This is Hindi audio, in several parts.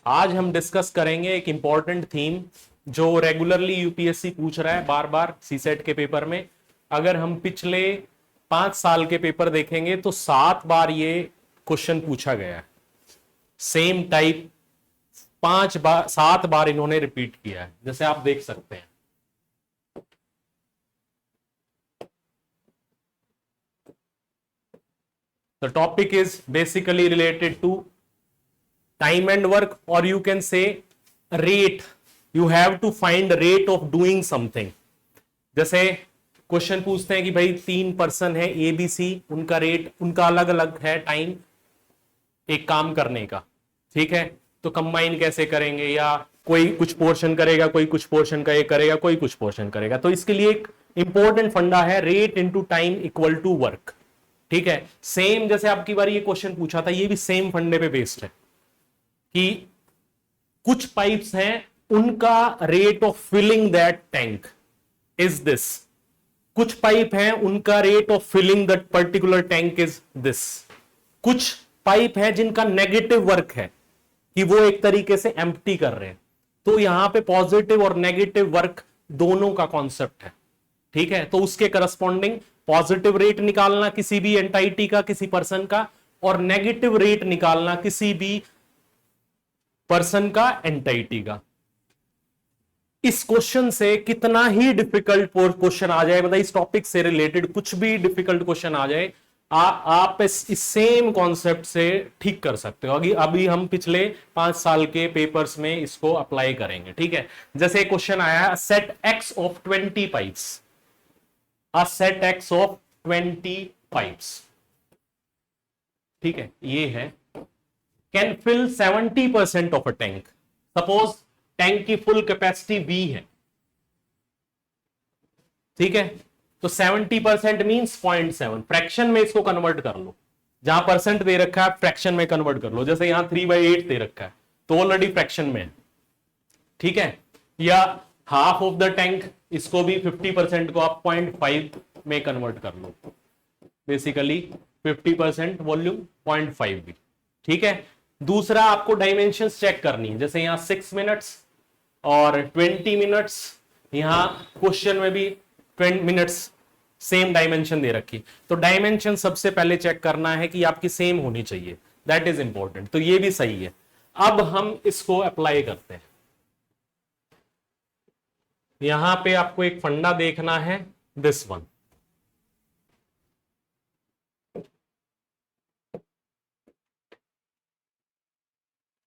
आज हम डिस्कस करेंगे एक इंपॉर्टेंट थीम जो रेगुलरली यूपीएससी पूछ रहा है बार बार सीसेट के पेपर में। अगर हम पिछले 5 साल के पेपर देखेंगे तो 7 बार ये क्वेश्चन पूछा गया है। सेम टाइप 5 बार 7 बार इन्होंने रिपीट किया है, जैसे आप देख सकते हैं। The topic is basically related to time and work, or you can say rate. You have to find rate of doing something. जैसे क्वेश्चन पूछते हैं कि भाई 3 पर्सन है ए बी सी, उनका रेट उनका अलग अलग है टाइम एक काम करने का, ठीक है। तो कंबाइन कैसे करेंगे, या कोई कुछ पोर्शन करेगा, कोई कुछ पोर्शन का एक करेगा, कोई कुछ पोर्शन करेगा। तो इसके लिए एक इंपॉर्टेंट फंडा है rate into time equal to work, ठीक है। सेम जैसे आपकी बार ये क्वेश्चन पूछा था, ये भी सेम फंडे पे बेस्ड है कि कुछ पाइप्स हैं, उनका rate of filling that tank is this. कुछ पाइप हैं, उनका rate of filling that particular tank is this. कुछ पाइप हैं जिनका नेगेटिव वर्क है कि वो एक तरीके से एम्प्टी कर रहे हैं। तो यहां पे पॉजिटिव और नेगेटिव वर्क दोनों का कॉन्सेप्ट है, ठीक है। तो उसके करस्पॉन्डिंग पॉजिटिव रेट निकालना किसी भी एंटाइटी का, किसी पर्सन का, और नेगेटिव रेट निकालना किसी भी पर्सन का, एंटाइटी का। इस क्वेश्चन से कितना ही डिफिकल्ट क्वेश्चन आ जाए, मतलब इस टॉपिक से रिलेटेड कुछ भी डिफिकल्ट क्वेश्चन आ जाए, आप इस सेम कॉन्सेप्ट से ठीक कर सकते हो। अभी हम पिछले 5 साल के पेपर्स में इसको अप्लाई करेंगे, ठीक है। जैसे क्वेश्चन आया set X of 20 pipes, a set x of 20 pipes, ठीक है, ये है can fill 70% of a tank. Suppose tank की फुल कैपेसिटी V है, ठीक है। तो 70% मींस 0.7, फ्रैक्शन में इसको कन्वर्ट कर लो। जहां परसेंट दे रखा है फ्रैक्शन में कन्वर्ट कर लो। जैसे यहां 3/8 दे रखा है तो ऑलरेडी फ्रैक्शन में है, ठीक है। या हाफ ऑफ द टैंक, इसको भी 50% को आप 0.5 में कन्वर्ट कर लो। बेसिकली 50% वॉल्यूम 0.5 भी, ठीक है। दूसरा आपको डायमेंशंस चेक करनी है, जैसे यहां 6 मिनट्स और 20 मिनट्स, यहां क्वेश्चन में भी 20 मिनट्स सेम डायमेंशन दे रखी। तो डायमेंशन सबसे पहले चेक करना है कि आपकी सेम होनी चाहिए, दैट इज इंपॉर्टेंट। तो ये भी सही है। अब हम इसको अप्लाई करते हैं। यहां पे आपको एक फंडा देखना है, this one.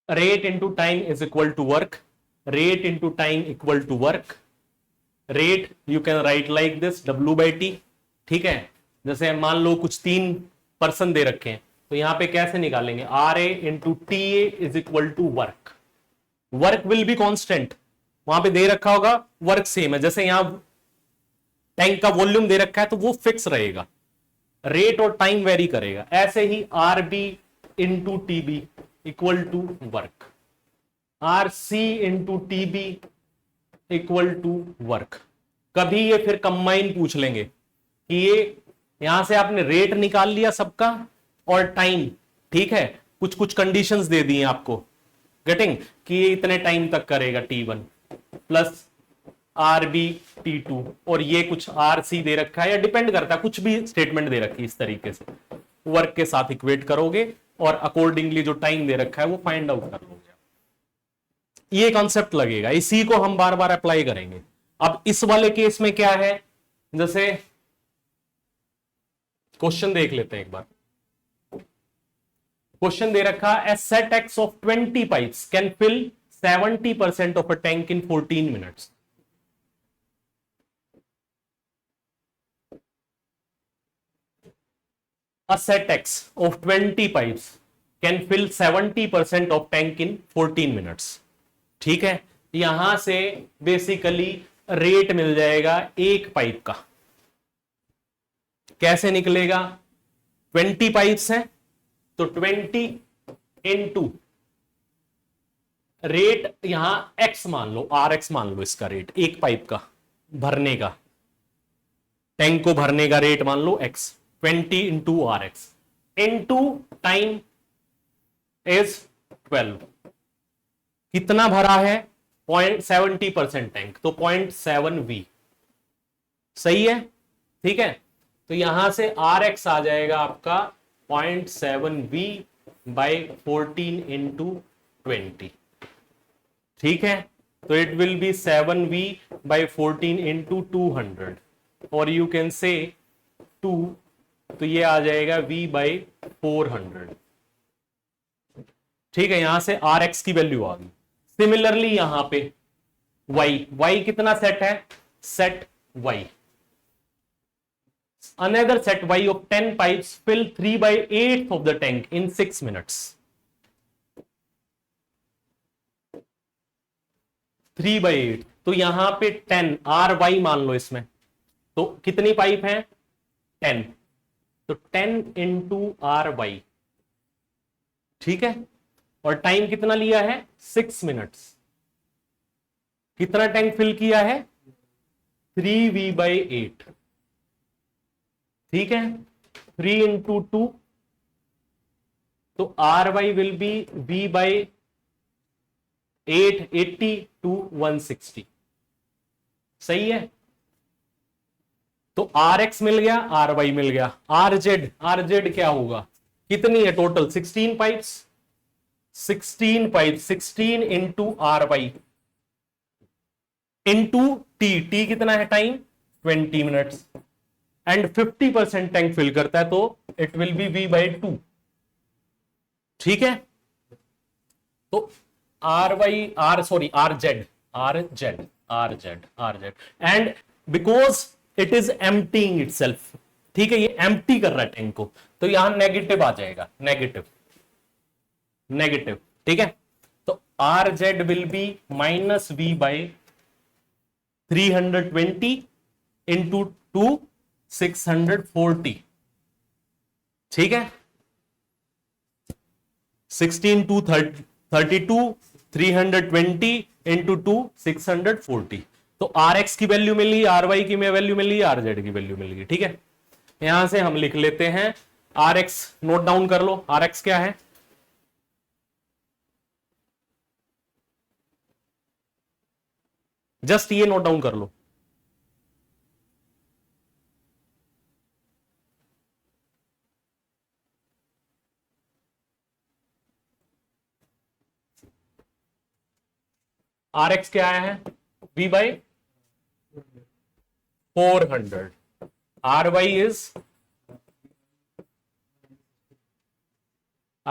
Rate into time is equal to work, rate into time equal to work. Rate you can write like this W/T, ठीक है। जैसे मान लो कुछ 3 पर्सन दे रखे हैं, तो यहां पे कैसे निकालेंगे, RA into TA is equal to work. Work will be constant, वहां पे दे रखा होगा वर्क सेम है। जैसे यहां टैंक का वॉल्यूम दे रखा है तो वो फिक्स रहेगा, रेट और टाइम वेरी करेगा। ऐसे ही RB into TB equal to work, RC into TB equal to work. कभी ये फिर कंबाइन पूछ लेंगे कि ये यहां से आपने रेट निकाल लिया सबका और टाइम, ठीक है। कुछ कुछ कंडीशंस दे दी हैं आपको, गेटिंग, कि ये इतने टाइम तक करेगा T1 प्लस RB T2, और ये कुछ RC दे रखा है, या डिपेंड करता है, कुछ भी स्टेटमेंट दे रखी है इस तरीके से वर्क के साथ इक्वेट करोगे और अकॉर्डिंगली जो टाइम दे रखा है वो फाइंड आउट कर लोगे। ये कॉन्सेप्ट लगेगा, इसी को हम बार बार अप्लाई करेंगे। अब इस वाले केस में क्या है, जैसे क्वेश्चन देख लेते हैं एक बार। क्वेश्चन दे रखा है set X of 20 pipes can fill 70% of a tank in 14 minutes. A set X of 20 pipes can fill 70% of tank in 14 minutes, ठीक है। यहां से बेसिकली रेट मिल जाएगा एक पाइप का। कैसे निकलेगा, 20 पाइप्स हैं तो 20 इंटू रेट, यहां X मान लो, RX मान लो, इसका रेट एक पाइप का भरने का, टैंक को भरने का रेट मान लो X, 20 into RX into time is 12, कितना भरा है 0.70% टैंक, तो 0.7V सही है। ठीक है, तो यहां से RX आ जाएगा आपका 0.7V बाई 14 इंटू 20। ठीक है, तो it will B 7V by 14 into 200 और यू कैन से 2, तो ये आ जाएगा V बाई 400। ठीक है, यहां से RX की वैल्यू आ गई। सिमिलरली यहां पे Y कितना सेट है, set Y, another set Y of 10 pipes fill 3/8 of the tank in 6 minutes। 3/8, तो यहां पे 10 RY मान लो इसमें, तो कितनी पाइप है 10, तो 10 इंटू RY। ठीक है, और टाइम कितना लिया है 6 मिनट्स। कितना टैंक फिल किया है 3V/8। ठीक है, 3 इंटू 2, तो RY will be V/8, 80 to 160। सही है, तो RX मिल गया, RY मिल गया, RZ क्या होगा, कितनी है total 16 pipes, 16 pipe, 16 into RY into T कितना है time 20 minutes, and 50% tank fill करता है, तो इट विल बी V/2। ठीक है, तो RZ and because it is emptying itself. ठीक है, ये एम्प्टी कर रहा है टैंक को, तो यहां नेगेटिव आ जाएगा, नेगेटिव। ठीक है, तो RZ will be -V/320 into 2 640। ठीक है, 16 to 32, 320 इंटू 2 640। तो RX की वैल्यू मिल गई, RY की वैल्यू मिल गई, RZ की वैल्यू मिल गई। ठीक है, यहां से हम लिख लेते हैं RX, नोट डाउन कर लो RX क्या है, जस्ट ये नोट डाउन कर लो। RX क्या है V/400,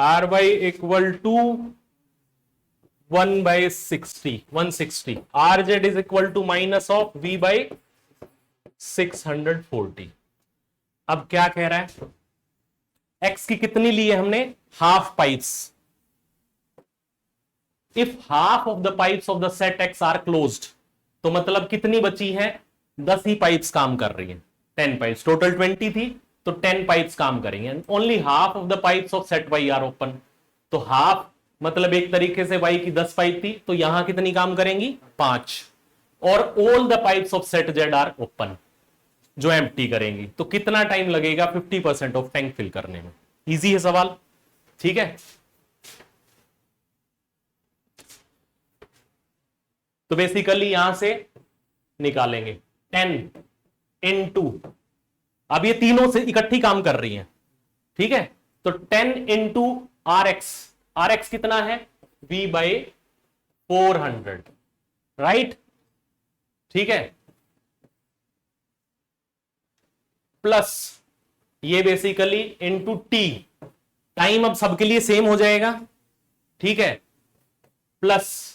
RY equal to 1/60, 160। RZ is equal to minus of V/640। अब क्या कह रहा है, X की कितनी ली है हमने, half pipes. If half of the pipes of the set X are closed, तो मतलब कितनी बची है, 10 ही पाइप्स काम कर रही हैं, 10 पाइप्स, टोटल 20 थी, तो 10 पाइप्स काम करेंगे, only half of the pipes of set Y are open. तो हाफ मतलब एक तरीके से Y की 10 पाइप थी, तो यहां कितनी काम करेंगी 5, और all the pipes of set Z are open, जो एम्प्टी करेंगी। तो कितना टाइम लगेगा 50% ऑफ टैंक फिल करने में। इजी है सवाल। ठीक है, तो बेसिकली यहां से निकालेंगे 10 इंटू, अब ये तीनों से इकट्ठी काम कर रही हैं। ठीक है, तो 10 इंटू RX कितना है V/400, राइट। ठीक है, प्लस ये बेसिकली इंटू T, टाइम अब सबके लिए सेम हो जाएगा। ठीक है, प्लस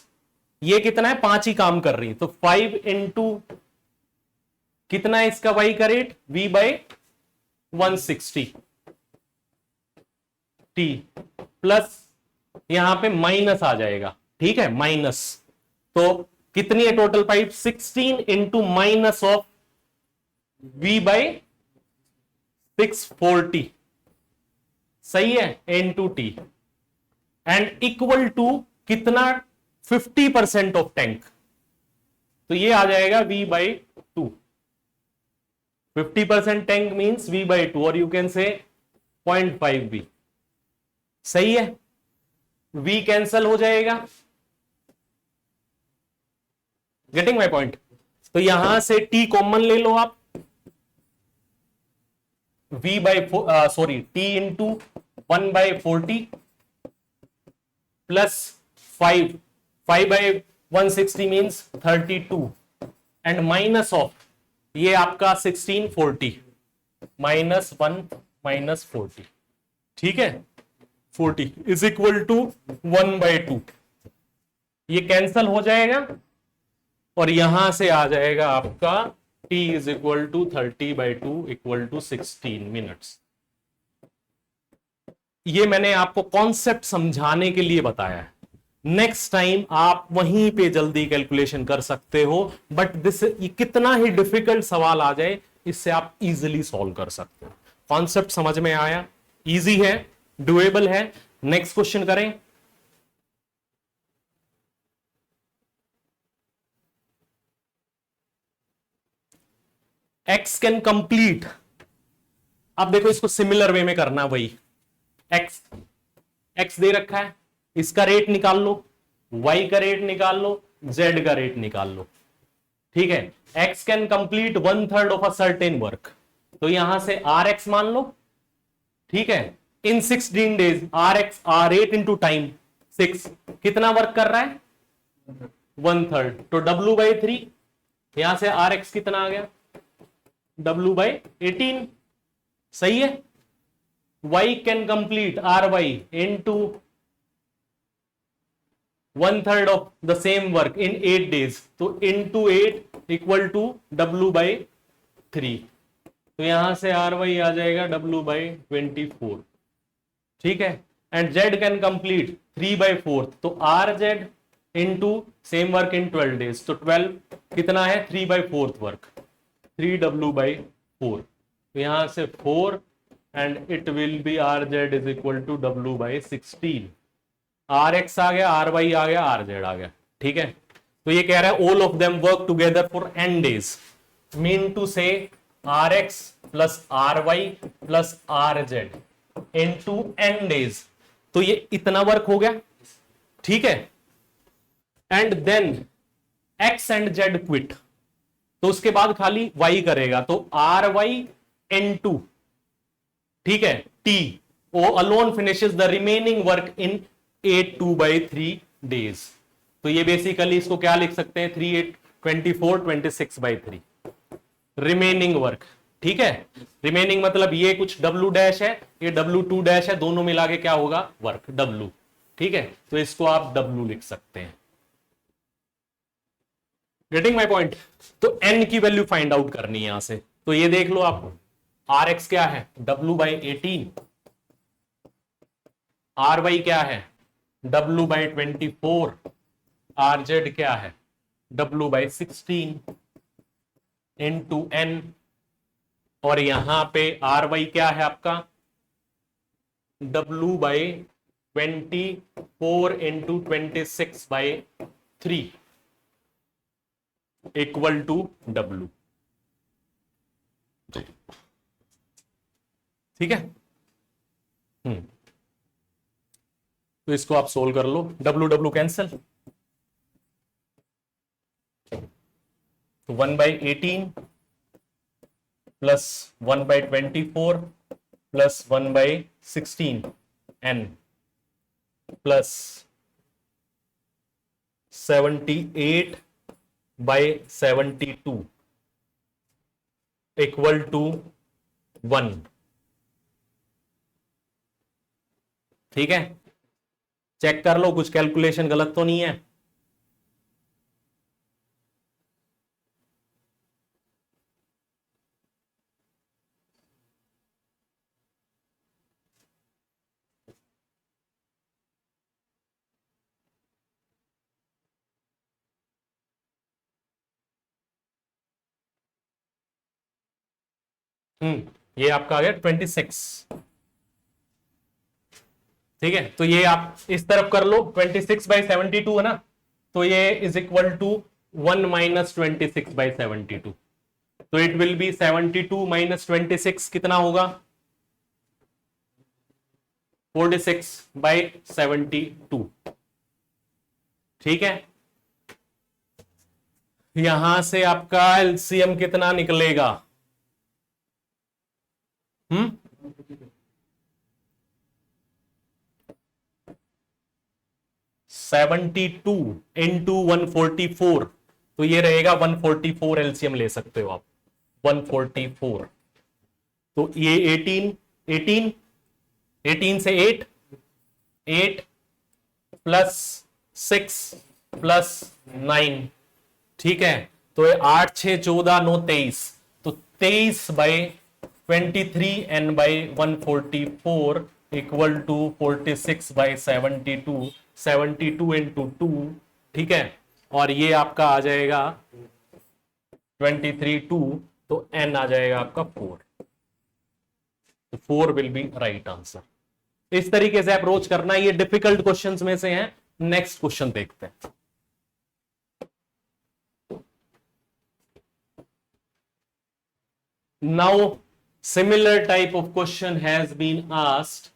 ये कितना है 5 ही काम कर रही है, तो 5 इंटू कितना है इसका Y का रेट V/160 T, प्लस यहां पे माइनस आ जाएगा। ठीक है, माइनस, तो कितनी है total pipe 16 into minus of V/640, सही है, into T, and equal to कितना 50% ऑफ टैंक, तो ये आ जाएगा V/2। 50% टैंक मींस V/2, और यू कैन से 0.5V। सही है, V कैंसल हो जाएगा, गेटिंग माई पॉइंट? तो यहां से t कॉमन ले लो आप, v by sorry t into 1/40 plus 5 by 160 means 32 and minus of ये आपका 1640 -1 -40, ठीक है, 40 इज इक्वल टू 1/2। ये कैंसल हो जाएगा और यहां से आ जाएगा आपका t is equal to 30/2 equal to 16 minutes. ये मैंने आपको कॉन्सेप्ट समझाने के लिए बताया है। नेक्स्ट टाइम आप वहीं पे जल्दी कैलकुलेशन कर सकते हो, बट दिस कितना ही डिफिकल्ट सवाल आ जाए इससे आप इजीली सॉल्व कर सकते हो। कॉन्सेप्ट समझ में आया? इजी है, डुएबल है। नेक्स्ट क्वेश्चन करें। एक्स कैन कंप्लीट, अब देखो इसको सिमिलर वे में करना, वही एक्स एक्स दे रखा है, इसका रेट निकाल लो, वाई का रेट निकाल लो, जेड का रेट निकाल लो, ठीक है। X can complete 1/3 of a certain work, तो यहां से आर एक्स मान लो, ठीक है। In 16 days R X R rate into time 6 कितना वर्क कर रहा है? 1/3, तो W/3, यहां से आर एक्स कितना आ गया? W/18, सही है। y कैन कंप्लीट R Y into 1/3 of the same work in 8 days, तो इंटू 8 इक्वल टू W/3, तो यहां से आर वाई आ जाएगा W/24, ठीक है। एंड z कैन कंप्लीट 3/4, तो are Z into same work in 12 days, तो 12 कितना है? 3/4 वर्क, 3W/4, तो यहां से 4 and it will be R Z is equal to W/16। R X आ गया, आर वाई आ गया, आर जेड आ गया, ठीक है। तो ये कह रहा है all of them work together for n days, mean to say R X plus R Y plus R Z into n days, तो ये इतना वर्क हो गया, ठीक है। And then x and z quit, तो उसके बाद खाली y करेगा, तो आर वाई n2, ठीक है, t ओ alone finishes the remaining work in 8 2/3 days. तो ये बेसिकली इसको क्या लिख सकते हैं? 3 8 24 26/3 रिमेनिंग वर्क, ठीक है। रिमेनिंग मतलब ये कुछ W डैश है, ये W2 डैश है, दोनों मिला के क्या होगा? वर्क W, ठीक है। तो इसको आप W लिख सकते हैं। Getting my point? तो n की वैल्यू फाइंड आउट करनी है यहां से, तो ये देख लो आप, आर एक्स क्या है? W/18, आर वाई क्या है? W/24, आर जेड क्या है? W/16 इंटू n, और यहां पे आर वाई क्या है आपका? W/24 into 26/3 equal to W, ठीक है। तो इसको आप सोल्व कर लो, W W कैंसिल, तो 1/18 plus 1/24 plus 1/16 n plus 78/72 equal to 1, ठीक है। चेक कर लो कुछ कैलकुलेशन गलत तो नहीं है। ये आपका आ गया 26, ठीक है। तो ये आप इस तरफ कर लो, 26/72 है ना, तो ये इज इक्वल टू 1 - 26/72, तो इट विल बी 72 - 26 कितना होगा? 46/72, ठीक है। यहां से आपका एलसीएम कितना निकलेगा? 72 इंटू 144, तो ये रहेगा 144 एलसीएम ले सकते हो आप, 144। तो ये 18 18 18 से 8 8 प्लस 6 प्लस 9, ठीक है। तो ये 8 6 14 9 23, तो 23/23 n by 144 equal to 46/72, 72 into 2, ठीक है। और ये आपका आ जाएगा 23 2, तो n आ जाएगा आपका 4, तो 4 विल बी राइट आंसर। इस तरीके से अप्रोच करना, ये डिफिकल्ट क्वेश्चंस में से हैं। नेक्स्ट क्वेश्चन देखते हैं। Now, similar type of question has been asked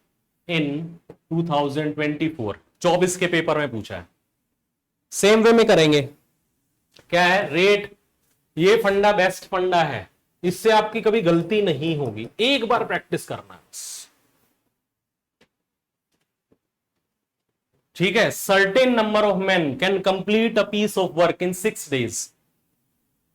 in 2024, 24 के पेपर में पूछा है। सेम वे में करेंगे। क्या है? रेट। ये फंडा बेस्ट फंडा है, इससे आपकी कभी गलती नहीं होगी, एक बार प्रैक्टिस करना है, ठीक है। Certain number of men can complete a piece of work in 6 days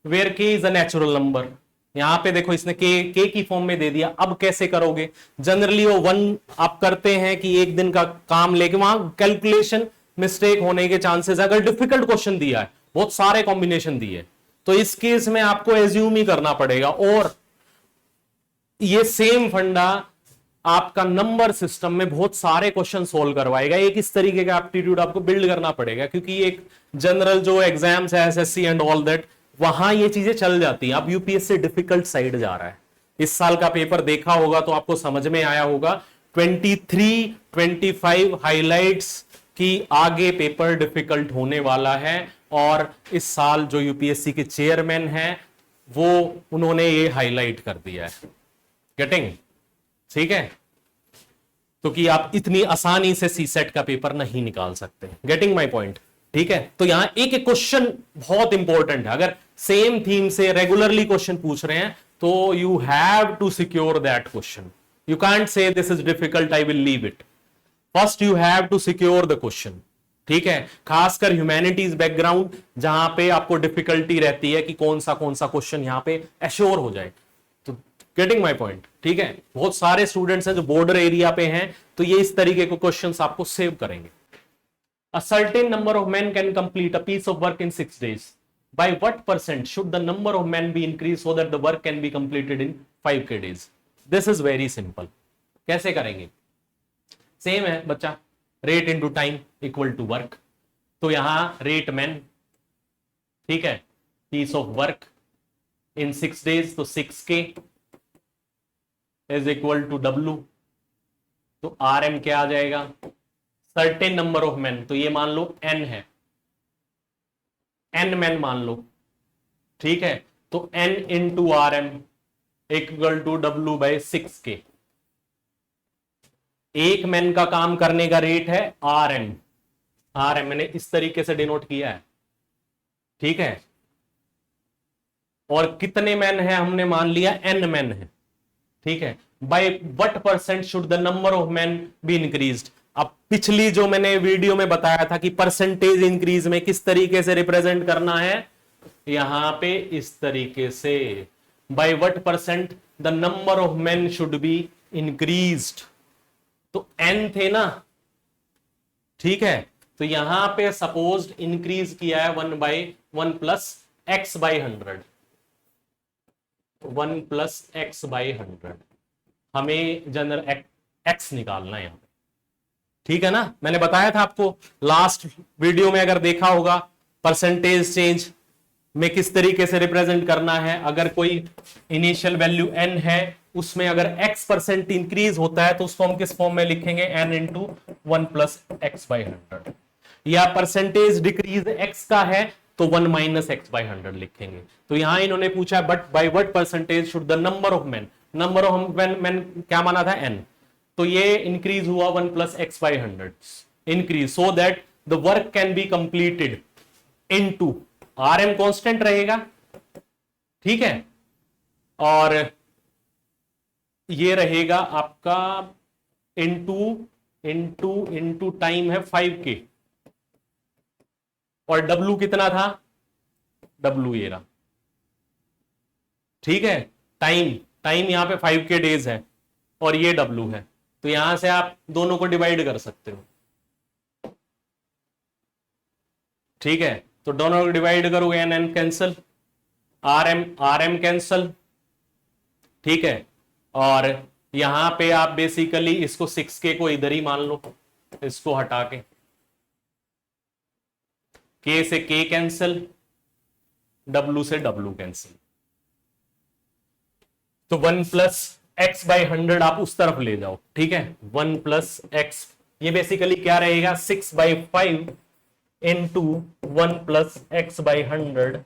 where K is a natural number. यहां पे देखो इसने के की फॉर्म में दे दिया। अब कैसे करोगे? जनरली वो 1 आप करते हैं कि एक दिन का काम लेके, वहां कैलकुलेशन मिस्टेक होने के चांसेस। अगर डिफिकल्ट क्वेश्चन दिया है, बहुत सारे कॉम्बिनेशन दिए, तो इस केस में आपको एज्यूम ही करना पड़ेगा। और ये सेम फंडा आपका नंबर सिस्टम में बहुत सारे क्वेश्चन सोल्व करवाएगा। एक इस तरीके का एप्टीट्यूड आपको बिल्ड करना पड़ेगा, क्योंकि एक जनरल जो एग्जाम्स है एसएससी एंड ऑल दैट, वहां ये चीजें चल जाती हैं। अब यूपीएससी डिफिकल्ट साइड जा रहा है। इस साल का पेपर देखा होगा तो आपको समझ में आया होगा, 23 25 हाइलाइट्स की आगे पेपर डिफिकल्ट होने वाला है। और इस साल जो यूपीएससी के चेयरमैन हैं वो, उन्होंने ये हाईलाइट कर दिया है। गेटिंग? ठीक है, तो कि आप इतनी आसानी से सी सेट का पेपर नहीं निकाल सकते। Getting my point? ठीक है, तो यहां एक एक क्वेश्चन बहुत इंपॉर्टेंट है। अगर सेम थीम से रेगुलरली क्वेश्चन पूछ रहे हैं तो you have to secure that question. You can't say this is difficult, I will leave it. First you have to secure the question, ठीक है। खासकर ह्यूमैनिटीज बैकग्राउंड, जहां पे आपको डिफिकल्टी रहती है कि कौन सा क्वेश्चन यहां पे एश्योर हो जाए। तो गेटिंग माई पॉइंट? ठीक है, बहुत सारे स्टूडेंट्स हैं जो बॉर्डर एरिया पे हैं, तो ये इस तरीके के क्वेश्चंस आपको सेव करेंगे। A certain number of men can complete a piece of work in 6 days. By what percent should the number of men be increased so that the work can be completed in 5 days? This is very simple. कैसे करेंगे? सेम है बच्चा, rate into time equal to work. तो यहां रेट मैन, ठीक है, piece of work in 6 days, तो 6K is equal to W। तो RM क्या आ जाएगा? सर्टेन नंबर ऑफ मैन, तो ये मान लो n है, n मैन मान लो, ठीक है। तो n into RM equal to W by 6K। एक मैन का काम करने का रेट है RM। RM मैंने इस तरीके से डिनोट किया है, ठीक है। और कितने मैन है? हमने मान लिया n मैन है, ठीक है। By what percent should the number of man be increased? अब पिछली जो मैंने वीडियो में बताया था कि परसेंटेज इंक्रीज में किस तरीके से रिप्रेजेंट करना है, यहां पे इस तरीके से, by what percent the number of main should be increased. तो n थे ना, ठीक है। तो यहां पे सपोज इंक्रीज किया है 1 plus x by 100, 1 plus x by 100। हमें जनरल x निकालना है यहां पे, ठीक है ना। मैंने बताया था आपको लास्ट वीडियो में, अगर देखा होगा, परसेंटेज चेंज में किस तरीके से रिप्रेजेंट करना है। अगर कोई इनिशियल वैल्यू n है, उसमें अगर x% इंक्रीज होता है तो उसको हम किस फॉर्म में लिखेंगे? n into 1 plus x by 100। या परसेंटेज डिक्रीज x का है तो 1 माइनस x बाई 100 लिखेंगे। तो यहां इन्होंने पूछा but by what percentage should the number of man, number of man क्या माना था? n। तो ये इंक्रीज हुआ 1 plus x by 100 increase, so that the work can be completed into RM constant रहेगा, ठीक है, और ये रहेगा आपका इनटू इनटू इनटू टाइम है 5K, और W कितना था, W ये रहा, ठीक है। टाइम टाइम यहां पे 5K डेज है और ये W है, तो यहां से आप दोनों को डिवाइड कर सकते हो, ठीक है। तो दोनों को डिवाइड करोगे N N cancel, R M cancel, ठीक है। और यहां पे आप बेसिकली इसको 6K को इधर ही मान लो, इसको हटा के K से K कैंसल, W से W कैंसल, तो 1 प्लस एक्स बाई 100 आप उस तरफ ले जाओ, ठीक है। 1 प्लस एक्स, ये बेसिकली क्या रहेगा, 6/5 इंटू 1 प्लस एक्स बाई 100,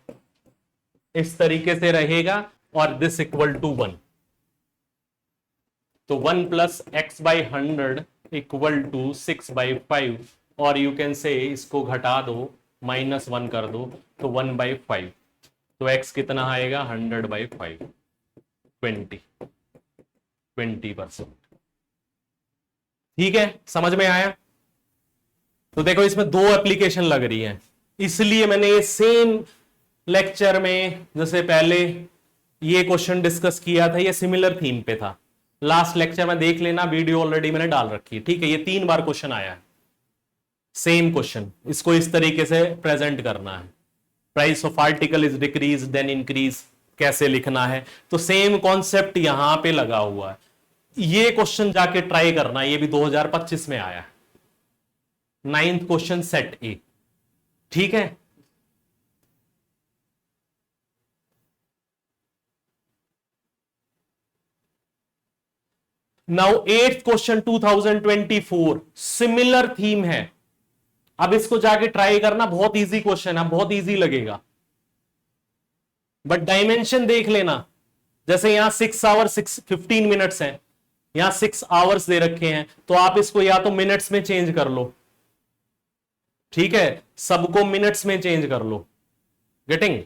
इस तरीके से रहेगा, और दिस इक्वल टू 1। तो 1 plus X by 100 equal to 6/5, और यू कैन से इसको घटा दो, -1 कर दो, तो 1/5, तो x कितना आएगा, 100/5, 20%, ठीक है। समझ में आया। तो देखो इसमें 2 एप्लीकेशन लग रही है, इसलिए मैंने ये सेम लेक्चर में जैसे पहले ये क्वेश्चन डिस्कस किया था, ये सिमिलर थीम पे था, लास्ट लेक्चर में देख लेना, वीडियो ऑलरेडी मैंने डाल रखी है, ठीक है। ये 3 बार क्वेश्चन आया है, सेम क्वेश्चन, इसको इस तरीके से प्रेजेंट करना है, price of article is decrease then increase, कैसे लिखना है। तो सेम कॉन्सेप्ट यहां पे लगा हुआ है, ये क्वेश्चन जाके ट्राई करना, ये भी 2025 में आया है, 9th क्वेश्चन सेट ए, ठीक है। Now 8th question 2024, similar theme है, अब इसको जाके ट्राई करना, बहुत इजी क्वेश्चन है, बहुत इजी लगेगा, बट डायमेंशन देख लेना। जैसे यहां 6 आवर 15 मिनट्स हैं, यहां 6 आवर्स दे रखे हैं, तो आप इसको या तो मिनट्स में चेंज कर लो, ठीक है, सबको मिनट्स में चेंज कर लो, गेटिंग।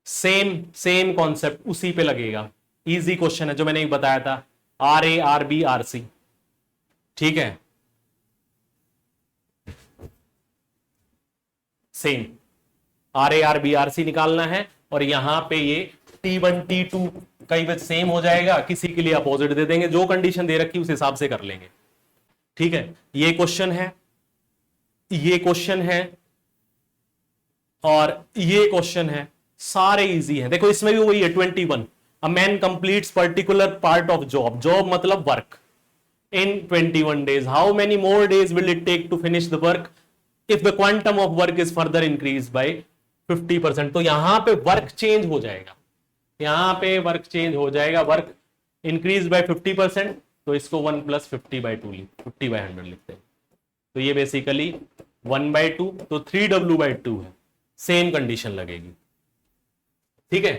सेम कॉन्सेप्ट उसी पे लगेगा, इजी क्वेश्चन है जो मैंने बताया था, RA, RB, RC, ठीक है, सेम RA, RB, RC निकालना है, और यहां पे ये T1, T2 कई बार सेम हो जाएगा, किसी के लिए अपोजिट दे देंगे, जो कंडीशन दे रखी उस हिसाब से कर लेंगे, ठीक है। ये क्वेश्चन है, ये क्वेश्चन है, और ये क्वेश्चन है, सारे इजी हैं। देखो इसमें भी वही है, 21, a man completes particular part of job, job मतलब work, in 21 days, how many more days will it take to finish the work if the quantum of work is further increased by 50%। तो यहां पे वर्क चेंज हो जाएगा, यहां पे वर्क चेंज हो जाएगा, वर्क इंक्रीज बाय 50%, तो इसको 1 प्लस 50/2 50/100 लिखते हैं, तो ये बेसिकली 1/2, तो 3W/2 है, सेम कंडीशन लगेगी, ठीक है।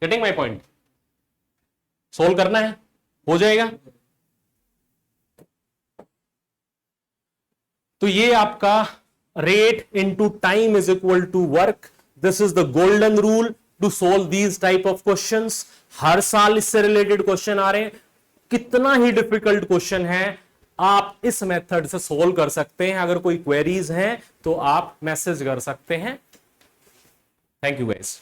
Getting my point. सोल्व करना है, हो जाएगा। तो ये आपका rate into time is equal to work, this is the golden rule to solve these type of questions. हर साल इससे रिलेटेड क्वेश्चन आ रहे हैं, कितना ही डिफिकल्ट क्वेश्चन है, आप इस मेथड से सोल्व कर सकते हैं। अगर कोई क्वेरीज हैं तो आप मैसेज कर सकते हैं। Thank you guys.